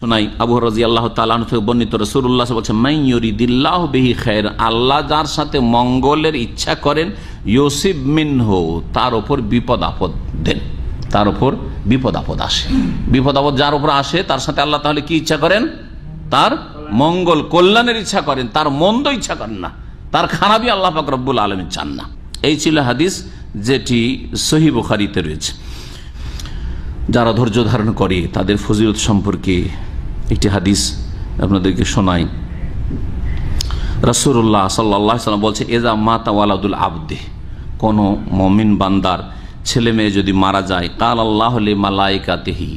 শোনাই আবু হুরায়রা রাদিয়াল্লাহু তাআলা আনহু থেকে বর্ণিত, রাসূলুল্লাহ বলেছেন, মান ইউরিদিল্লাহু বিহি খায়র, আল্লাহ যার সাথে মঙ্গলের ইচ্ছা করেন, ইউসিব মিনহু, তার উপর বিপদ আপদ দেন, তার উপর বিপদ আপদ আসে। বিপদ আপদ যার উপর আসে তার সাথে আল্লাহ তাহলে কি ইচ্ছা করেন? তার মঙ্গল কল্যাণের ইচ্ছা করেন, তার মন্দ ইচ্ছা করেন না, তার খারাপই আল্লাহ পাক রব্বুল আলামিন চান না। এই ছিল হাদিস যেটি সহিহ বুখারীতে রয়েছে। যারা ধৈর্য ধারণ করে তাদের ফজিলত সম্পর্কে একটি হাদিস আপনাদেরকে শোনাই। রাসূলুল্লাহ সাল্লাল্লাহু আলাইহি ওয়াসাল্লাম বলছে, এজা মাতা ওয়ালাদুল আবদে, কোন মুমিন বান্দার ছেলে মেয়ে যদি মারা যায়, কাল আল্লাহু লিমালাইকাতিহি,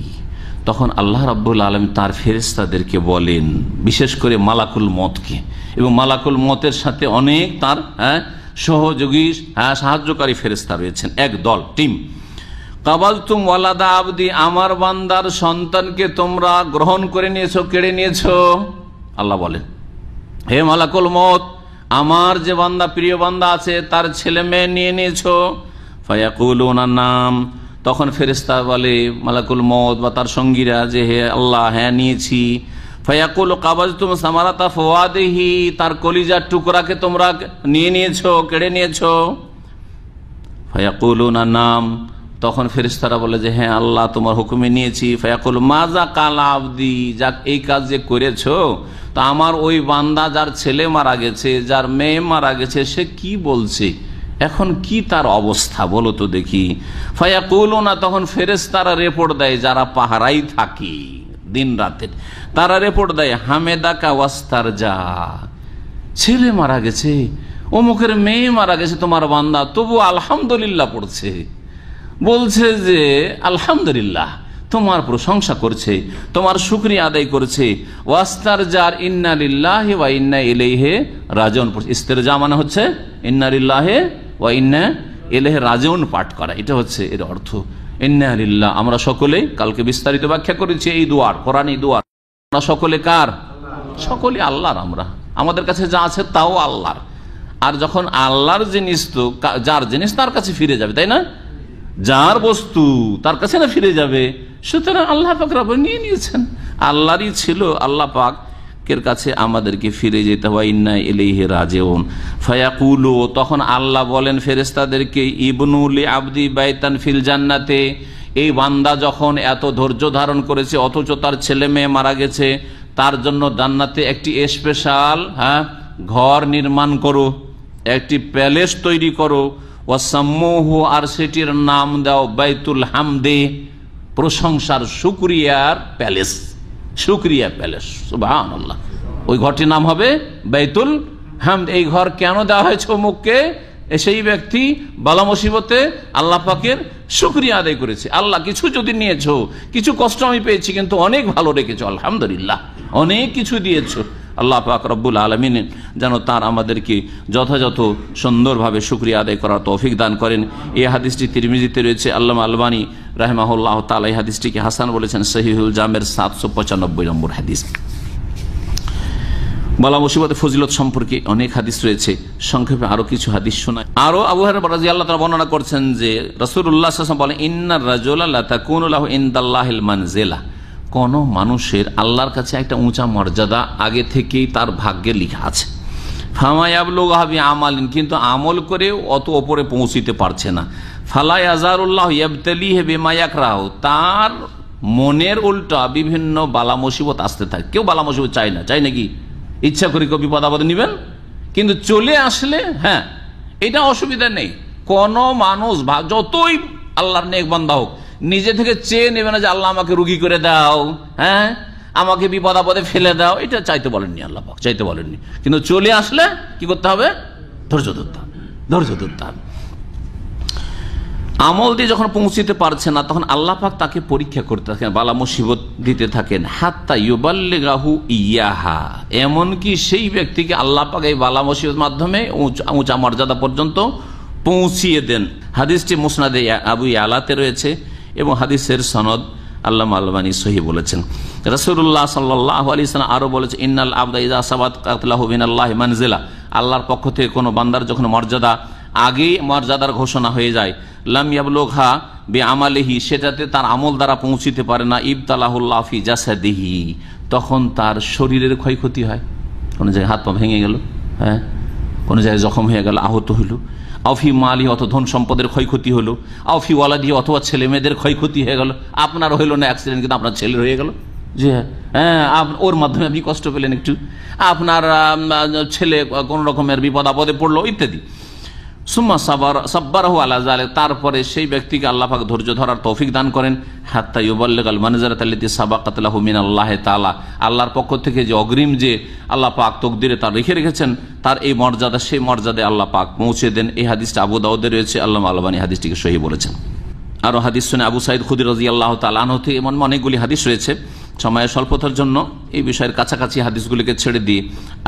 তখন আল্লাহ রাব্বুল আলামিন তার ফেরেশতাদেরকে বলেন, বিশেষ করে মালাকুল মতকে, এবং মালাকুল মতের সাথে অনেক তার সহযোগী সাহায্যকারী ফেরেশতা রয়েছেন, এক দল টিম। কাবালতুম ওয়ালাদা আবদি, আমার বান্দার সন্তানকে তোমরা গ্রহণ করে নিয়েছো, কেড়ে নিয়েছো। আল্লাহ বলেন, হে মালাকুল মত, আমার যে বান্দা, প্রিয় বান্দা আছে, তার ছেলে মেয়ে নিয়ে নিয়েছো। ফায়াকুলুনা নাম, তখন ফেরেশতা বলে, মালাকুল মত বা তার সঙ্গীরা, যে হে আল্লাহ, হ্যাঁ নিয়েছি। ফায়াকুল কাবালতুম সামারাতা ফাওয়াদিহি, তার কলিজার টুকরাকে তোমরা নিয়ে নিয়েছো, কেড়ে নিয়েছো। ফায়াকুলুনা নাম, তখন ফেরেশতারা বলে যে হ্যাঁ আল্লাহ, তোমার হুকুমে নিয়েছি। ফায়াকুল মাজা কাল আবদি, যাক এই কাজ যে করেছো, তা আমার ওই বান্দা যার ছেলে মারা গেছে, যার মেয়ে মারা গেছে, সে কি বলছে, এখন কি তার অবস্থা বলো তো দেখি। ফায়াকুলুনা, তখন ফেরেশতারা রিপোর্ট দেয়, যারা পাহারাই থাকে দিন রাতের, তারা রিপোর্ট দেয়, হামেদাকা ওয়াস্তারজা, ছেলে মারা গেছে, অমুকের মেয়ে মারা গেছে তোমার বান্দা, তবু আলহামদুলিল্লাহ পড়ছে, বলছে যে আলহামদুলিল্লাহ, তোমার প্রশংসা করছে, তোমার শুকরিয়া আদায় করছে। ওয়াস্তারজার ইন্না লিল্লাহি ওয়া ইন্না ইলাইহি রাজিউন, ইস্তেরজা মানে হচ্ছে ইন্না লিল্লাহি ওয়া ইন্না ইলাইহি রাজিউন পাঠ করা, এটা হচ্ছে এর অর্থ। ইন্না লিল্লাহ, আমরা সকলে কালকে বিস্তারিত ব্যাখ্যা করেছি এই দুয়ার, কোরআনী দুয়ার। আমরা সকলে কার? সকলে আল্লাহর। আমরা, আমাদের কাছে যা আছে তাও আল্লাহর। আর যখন আল্লাহর জিনিস, তো যার জিনিস তার কাছে ফিরে যাবে, তাই না? যার বস্তু তার কাছে না ফিরে যাবে, সুতরাং আল্লাহ পাক রব্বুল নিয়ে নিয়েছেন, আল্লাহরই ছিল, আল্লাহ পাকের কাছে আমাদেরকে ফিরে যেতে হয়। ইন্না ইলাইহি রাজিউন। ফায়াকুলু, তখন আল্লাহ বলেন ফেরেশতাদেরকে, ইবনু লি আবদি বাইতান ফিল জান্নাতে, এই বান্দা যখন এত ধৈর্য ধারণ করেছে অথচ তার ছেলে মেয়ে মারা গেছে, তার জন্য জান্নাতে একটি স্পেশাল ঘর নির্মাণ করো, একটি প্যালেস তৈরি করো। ওয়াসাম্মুহু, আর সেটির নাম দাও বাইতুল হামদে, প্রশংসার, শুকরিয়ার প্যালেস, শুকরিয়া প্যালেস। সুবহানাল্লাহ, ওই ঘরটির নাম হবে বাইতুল হামদ। এই ঘর কেন দেওয়া হয়েছে অমুককে? সেই ব্যক্তি বালা মুসিবতে আল্লাহ পাকের শুকরিয়া আদায় করেছে। আল্লাহ, কিছু যদি নিয়েছো, কিছু কষ্ট আমি পেয়েছি, কিন্তু অনেক ভালো রেখেছো, আলহামদুলিল্লাহ, অনেক কিছু দিয়েছো। আল্লাহ পাক রব্বুল আলামিন যেন তার আমাদেরকে যথাযথ সুন্দরভাবে শুকরিয়া আদায় করার তৌফিক দান করেন। এই হাদিসটি তিরমিজিতে রয়েছে। আল্লামা আলবানী রাহিমাহুল্লাহ তাআলা এই হাদিসটিকে হাসান বলেছেন, সহিহুল জামের 795 নম্বর হাদিস। বালা মুসিবতের ফজিলত সম্পর্কে অনেক হাদিস রয়েছে, সংক্ষেপে আরো কিছু হাদিস শোনায়। আরো আবু হুরায়রা রাদিয়াল্লাহু তাআলা বর্ণনা করছেন যে রাসূলুল্লাহ সাল্লাল্লাহু আলাইহি ওয়াসাল্লাম বলেন, ইন্নার রাজুলা লা তাকুনু লাহু ইনদাল্লাহিল মানজিলা, কোন মানুষের আল্লাহর কাছে একটা উঁচা মর্যাদা আগে থেকেই তার ভাগ্যে লেখা আছে। ফামা ইয়াবলুগহা বিআমালিন, কিন্তু আমল করে অত উপরে পৌঁছিতে পারছে না। ফালা ইয়াজারুল্লাহ ইয়াবতালিহি বিমা ইয়াকরাহু, তার মনের উল্টা বিভিন্ন বালা মুসিবত আসতে থাকে। কেউ বালা মুসিবত চায় না, চাই নাকি? ইচ্ছা করে কেউ বিপদ আপদে নিবেন, কিন্তু চলে আসলে হ্যাঁ, এটা অসুবিধা নেই। কোন মানুষ যতই আল্লাহর নেক বান্দা হোক, নিজে থেকে চেয়ে নেবে না যে আল্লাহ আমাকে রুগী করে দাও, হ্যাঁ আমাকে বিপদ আপদে ফেলে দাও, এটা চাইতে বলেননি আল্লাহ পাক, চাইতে বলেননি। কিন্তু চলে আসলে কি করতে হবে? ধৈর্য ধরতে হবে, ধৈর্য ধরতে হবে। আমল দিয়ে যখন পৌঁছতে পারছে না, তখন আল্লাহ পাক তাকে পরীক্ষা করতে থাকেন, বালা মুসিবত দিতে থাকেন। হাত্তা ইউবাল্লিগাহু ইয়াহা, এমনকি সেই ব্যক্তিকে আল্লাহ পাক এই বালা মুসিবত মাধ্যমে উঁচা মর্যাদা পর্যন্ত পৌঁছিয়ে দেন। হাদিসটি মুসনাদে আবু ইয়ালাতে রয়েছে এবং হাদিসের সনদ আল্লামা আলবানী সহিহ বলেছেন। রাসূলুল্লাহ সাল্লাল্লাহু আলাইহি ওয়াসাল্লাম আরো বলেছে, ইন্নাল আবদা ইযা সাবাত কাতলাহু মিনাল্লাহি মানজিলা, আল্লাহর পক্ষ থেকে কোনো বান্দার যখন মর্যাদা আগেই মর্যাদার ঘোষণা হয়ে যায়, লাম ইয়াবলুগহা বিআমালিহি, সেটাতে তার আমল দ্বারা পৌঁছিতে পারে না, ইবতালাহুল্লাহ ফি জাসাদিহি, তখন তার শরীরের ক্ষয়ক্ষতি হয়। কোনো জায়গায় হাত পা ভেঙে গেল, হ্যাঁ, কোনো জায়গায় জখম হয়ে গেল, আহত হইল, আফি মালি, অত ধন সম্পদের ক্ষয়ক্ষতি হলো, আফি ওয়ালাদি, অথবা ছেলে মেয়েদের ক্ষয়ক্ষতি হয়ে গেল। আপনার হইল না অ্যাক্সিডেন্ট, কিন্তু আপনার ছেলের হয়ে গেল, জি হ্যাঁ, ওর মাধ্যমে আপনি কষ্ট পেলেন একটু, আপনার ছেলে কোন রকমের বিপদ আপদে পড়লো ইত্যাদি। সুম্মা সাব্বারাহু আলা যালিক, তারপরে সেই ব্যক্তিকে আল্লাহ পাক ধৈর্য ধরার তৌফিক দান করেন, হাত্তা ইউবাল্লিগাল মানজারাত আল্লাতী সাবাকাত লাহু মিনাল্লাহি তাআলা, আল্লাহর পক্ষ থেকে যে অগ্রিম যে আল্লাহ পাক তকদিরে তার রেখেছেন, তার এই মর্যাদা, সেই মর্যাদায় আল্লাহ পাক পৌঁছে দেন। এই হাদিসটা আবু দাউদে রয়েছে, আল্লামা আলবানী হাদিসটিকে সহিহ বলেছেন। আরো হাদিস শুনে আবু সাঈদ খুদরি রাদিয়াল্লাহু তাআলা আনহু থেকে এমন অনেকগুলি হাদিস রয়েছে, সময়ের স্বল্পতার জন্য এই বিষয়ের কাছাকাছি হাদিসগুলিকে ছেড়ে দিয়ে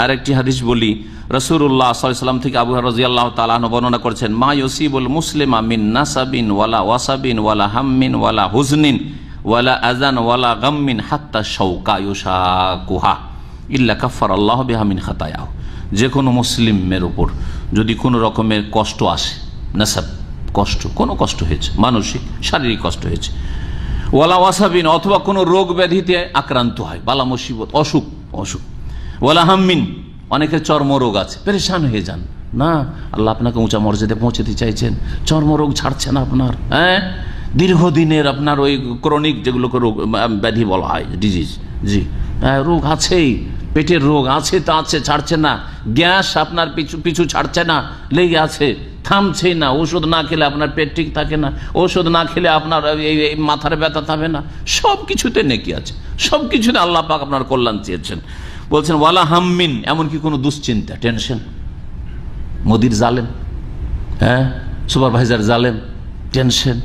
আরেকটি হাদিস বলি। রাসূলুল্লাহ সাল্লাল্লাহু আলাইহি ওয়াসাল্লাম থেকে আবু হুরায়রা রাদিয়াল্লাহু তাআলা আনহু বর্ণনা করেছেন, মা ইউসিবুল মুসলিমা মিন নাসাবিন ওয়ালা ওয়াসাবিন ওয়ালা হাম্মিন ওয়ালা হুজনিন ওয়ালা আযান ওয়ালা গাম্মিন হাত্তা শাওকা ইউশাকুহা ইল্লা কাফফারাল্লাহু বিহা মিন খাতায়াহু। যে কোনো মুসলিমের উপর যদি কোনো রকমের কষ্ট আসে, নাসাব কষ্ট, কোনো কষ্ট হয়েছে, মানসিক শারীরিক কষ্ট হয়েছে, ওয়ালা ওয়াসাবিন, অথবা কোনো রোগ ব্যাধিতে আক্রান্ত হয়, বালা মুসিবত, অসুখ, ওয়ালা হাম্মিন, অনেকের চর্মরোগ আছে, পেরেশান হয়ে যান, না আল্লাহ আপনাকে উঁচা মর্যাদায় পৌঁছাতে চাইছেন, চর্মরোগ ছাড়ছে না আপনার, হ্যাঁ, দীর্ঘদিনের আপনার ওই ক্রনিক যেগুলোকে রোগ ব্যাধি বলা হয়, ডিজিজ, জি হ্যাঁ, রোগ আছেই, পেটের রোগ আছে, তা আছে, ছাড়ছে না, গ্যাস আপনার পিছু ছাড়ছে না, লেগে আছে, থামছে না, ওষুধ না খেলে আপনার পেট ঠিক থাকে না, ওষুধ না খেলে আপনার এই মাথার ব্যথা থামে না, সব কিছুতে নেকি আছে, সব কিছুতে আল্লাহ পাক আপনার কল্যাণ চেয়েছেন। বলছেন ওয়ালা হাম্মিন, এমনকি কোনো দুশ্চিন্তা, টেনশন, মোদির জালেম, হ্যাঁ, সুপারভাইজার জালেম, টেনশন,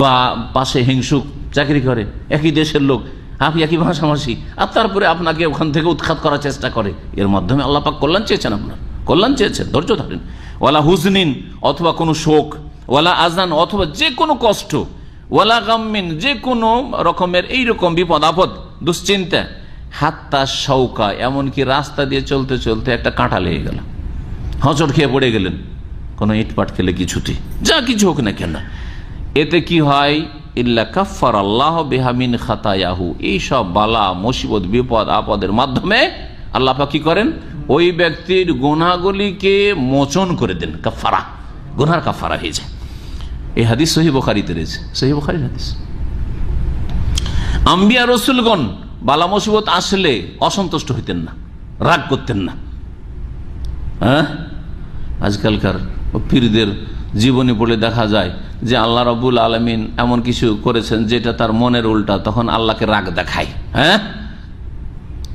বা পাশে হিংসুক চাকরি করে, একই দেশের লোক, আপনি একই ভাষাভাষী, আর তারপরে আপনাকে ওখান থেকে উৎখাত করার চেষ্টা করে, এর মাধ্যমে আল্লাহ পাক কল্যাণ চেয়েছেন, আপনার কল্যাণ চেয়েছেন, ধৈর্য ধরেন। ওয়ালা হুজনিন, অথবা কোনো শোক, ওয়ালা আজান, অথবা যে কোনো কষ্ট, ওয়ালা গাম্মিন, যে কোনো রকমের এইরকম বিপদ আপদ, দুশ্চিন্তা, হাত্তা শাওকা, এমনকি রাস্তা দিয়ে চলতে চলতে একটা কাঁটা লেগে গেল, হোঁচট খেয়ে পড়ে গেলেন, কোনো ইটপাট খেলে কিছুতে, যা কিছু হোক না কেন, এতে কি হয়, ইল্লা কাফফারাল্লাহু বিহা মিন খাতায়াহু, এই সব বালা মুসিবত বিপদ আপদের মাধ্যমে আল্লাহ পাক কি করেন, ওই ব্যক্তির গুনাহগুলিকে মোচন করে দেন, কাফারা, গুনার কাফারা হয়ে যায়। এই হাদিস সহিহ বুখারীতে রয়েছে, সহিহ বুখারীর হাদিস। আম্বিয়া রাসূলগণ বালা মুসিবত আসলে অসন্তুষ্ট হইতেন না, রাগ করতেন না, হ্যাঁ, আজকালকার পীরদের জীবনী পড়লে দেখা যায় যে আল্লাহ রাব্বুল আলামিন এমন কিছু করেছেন যেটা তার মনের উল্টা, তখন আল্লাহকে রাগ দেখায়, হ্যাঁ,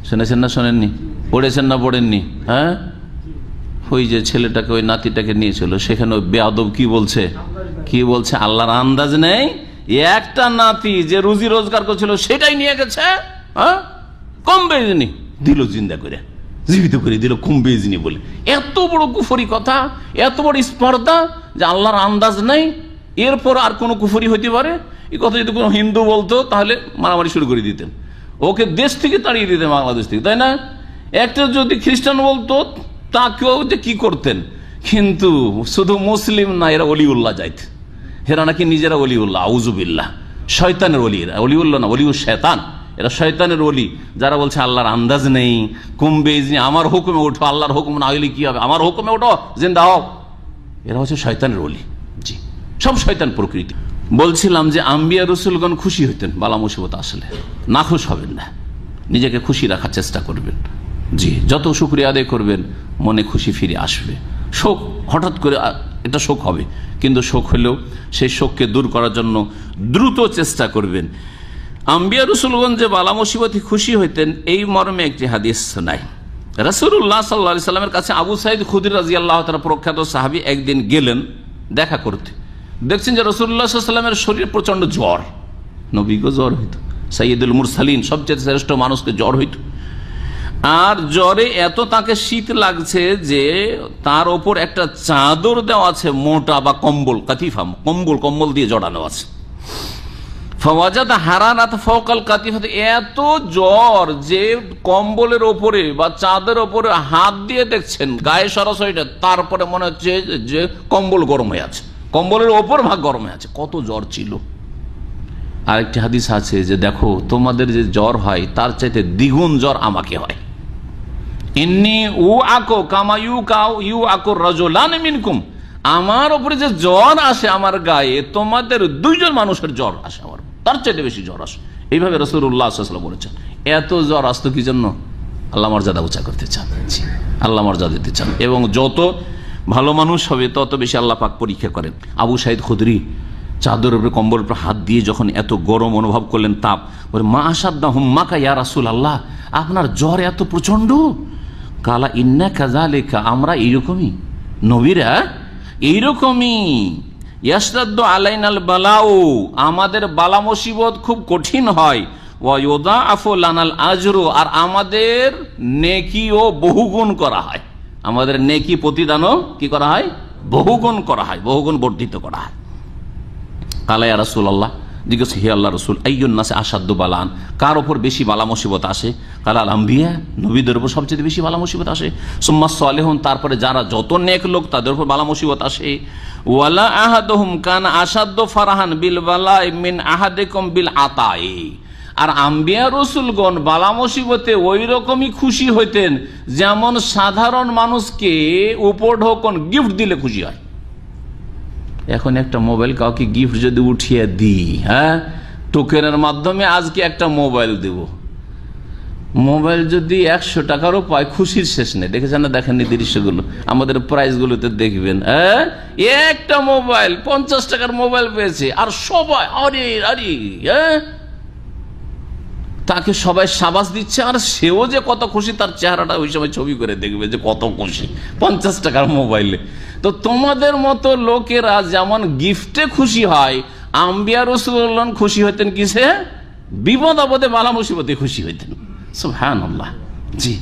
শুনেছেন না শোনেননি, পড়েছেন না পড়েননি, হ্যাঁ, ওই যে ছেলেটাকে, ওই নাতিটাকে নিয়েছিল, সেখানে ওই বেয়াদব কি বলছে, আল্লাহর আন্দাজ নেই, একটা নাতি যে রুজি রোজগার করছিল সেটাই নিয়ে গেছে, হ্যাঁ, কম বেজনি দিল, জিন্দা করে জীবিত করে দিল, কম বেজনি বলে, এত বড় কুফরি কথা, এত বড় স্পর্ধা যে আল্লাহর আন্দাজ নেই, এরপর আর কোন কুফরি হইতে পারে, এই কথা যদি কোনো হিন্দু বলতো তাহলে মারামারি শুরু করে দিতেন, ওকে দেশ থেকে তাড়িয়ে দিতেন, বাংলাদেশ থেকে, তাই না? একটা যদি খ্রিস্টান বলতো তাকেও যে কি করতেন, কিন্তু শুধু মুসলিম না, এরা অলিউল্লাহ যাইত, এরা নাকি নিজেরা অলিউল্লাহ, আউযুবিল্লাহ, শয়তানের অলি, এরা অলিউল্লাহ না, অলিউল শয়তান, এরা শয়তানের অলি, যারা বলছে আল্লাহর আন্দাজ নেই, কুম্বেজনি, আমার হুকুমে ওঠো, আল্লাহর হুকুম না হইলে কি হবে, আমার হুকুমে ওঠো, জিন্দা হও, এরা হচ্ছে শয়তানের অলি, জি, সব শয়তান প্রকৃতি। বলছিলাম যে আম্বিয়া রাসূলগণ খুশি হইতেন বালা মুসিবত আসলে, নাখুশ হবেন না, নিজেকে খুশি রাখার চেষ্টা করবেন, জি, যত শুকরিয়া আদায় করবেন মনে খুশি ফিরে আসবে। শোক হঠাৎ করে এটা শোক হবে, কিন্তু শোক হলেও সেই শোককে দূর করার জন্য দ্রুত চেষ্টা করবেন। আম্বিয়া রাসূলগণ যে বালা মুসিবতে খুশি হইতেন, এই মর্মে একটি হাদিস শোনায়। রাসূলুল্লাহ সাল্লাল্লাহু আলাইহি সাল্লামের কাছে আবু সাঈদ খুদরি রাদিয়াল্লাহু তাআলা প্রখ্যাত সাহাবী একদিন গেলেন দেখা করতে, দেখছেন যে রাসূলুল্লাহ সাল্লাল্লাহু আলাইহি সাল্লামের শরীরে প্রচন্ড জ্বর, নবীকে জ্বর হইত, সাইয়্যিদুল মুরসালিন, সবচেয়ে শ্রেষ্ঠ মানুষকে জ্বর হইত, আর জ্বরে এত তাকে শীত লাগছে যে তার ওপর একটা চাদর দেওয়া আছে, মোটা বা কম্বল, কাতিফা, কম্বল দিয়ে জড়ানো আছে। ফাওয়াজাদ হারারাত ফাওকাল কাতিফাত, এত জ্বর যে কম্বলের ওপরে বা চাঁদের ওপরে হাত দিয়ে দেখছেন গায়ে সরাসরি, তারপরে মনে হচ্ছে যে কম্বল গরম হয়ে আছে, কম্বলের ওপর ভাগ গরম হয়ে আছে, কত জ্বর ছিল। আরেকটি হাদিস আছে যে দেখো তোমাদের যে জ্বর হয় তার চাইতে দ্বিগুণ জ্বর আমাকে হয়। ইন্নী উ আকো কামা ইউ আকো রাজুলান মিনকুম, আমার উপরে যে জ্বর আসে আমার গায়ে তোমাদের দুইজন মানুষের জ্বর আসে, আমার তার চাইতে বেশি জ্বর আসে। এইভাবে রাসূলুল্লাহ সাল্লাল্লাহু আলাইহি ওয়াসাল্লাম বলেছেন। এত জ্বর আসতো কি জন্য? আল্লাহ মর্যাদা উঁচা করতে চান, আল্লাহ মর্যাদা দিতে চান, এবং যত ভালো মানুষ হবে তত বেশি আল্লাহ পাক পরীক্ষা করেন। আবু সাঈদ খুদরি চাদর উপরে কম্বল উপরে হাত দিয়ে যখন এত গরম অনুভব করলেন, তাপ, বলে মা আসাদ্দা হুম্মাকা ইয়া রাসূলুল্লাহ, আপনার জ্বর এত প্রচন্ড? কালা ইন্না কাযালিকা, আমরা এইরকমই নবীরা এইরকমই। ইয়াশতাদ্দু আলাইনাল বালাউ, আমাদের বালা মুসিবত খুব কঠিন হয়। ওয়া ইউদাআফু লানাল আজরু, আর আমাদের নেকিও বহুগুণ করা হয়, আমাদের নেকি প্রতিদানও কি করা হয়? বহুগুণ করা হয়, বহুগুণ বর্ধিত করা হয়। কালা ইয়া রাসূলুল্লাহ, জিজ্ঞেস হে আল্লাহ রসুল, আইয়ুন নাসে আসাদ্দু বালান, কার ওপর বেশি বালা মুসিবত আসে? কালা আল আম্বিয়া, নবীদের উপর সবচেয়ে বেশি বালা মুসিবত আসে। সুম্মা সালেহুন, তারপরে যারা যত নেক লোক তাদের উপর বালা মুসিবত আসে। ওয়ালা আহাদুহুম কানা আসাদ্দু ফারাহান বিল বালাই মিন আহাদিকুম বিল আতাই, আর আম্বিয়া রসুলগণ বালা মুসিবতে ওই রকমই খুশি হইতেন যেমন সাধারণ মানুষকে উপঢৌকন গিফট দিলে খুশি হয়। এখন একটা মোবাইল কাউকে গিফট যদি উঠিয়ে দিই, হ্যাঁ, টোকেনের মাধ্যমে আজকে একটা মোবাইল দেব, মোবাইল যদি 100 টাকারও পায় খুশির শেষ নেই। দেখেছেন না? দেখেননি দৃশ্যগুলো আমাদের প্রাইসগুলোতে দেখবেন, হ্যাঁ, একটা মোবাইল 50 টাকার মোবাইল পেয়েছে আর সবাই আরে আরে, হ্যাঁ, তাকে সবাই সাবাস দিচ্ছে, আর সেও যে কত খুশি তার চেহারাটা ওই সময় ছবি করে দেখবে যে কত খুশি 50 টাকার মোবাইলে। তো তোমাদের মতো লোকেরা যেমন গিফটে খুশি হয়, আম্বিয়া রাসূলুল্লাহ খুশি হতেন কিসে? বিপদ আপদে বালা মুসিবতে খুশি হইতেন। সুবহানাল্লাহ। জি।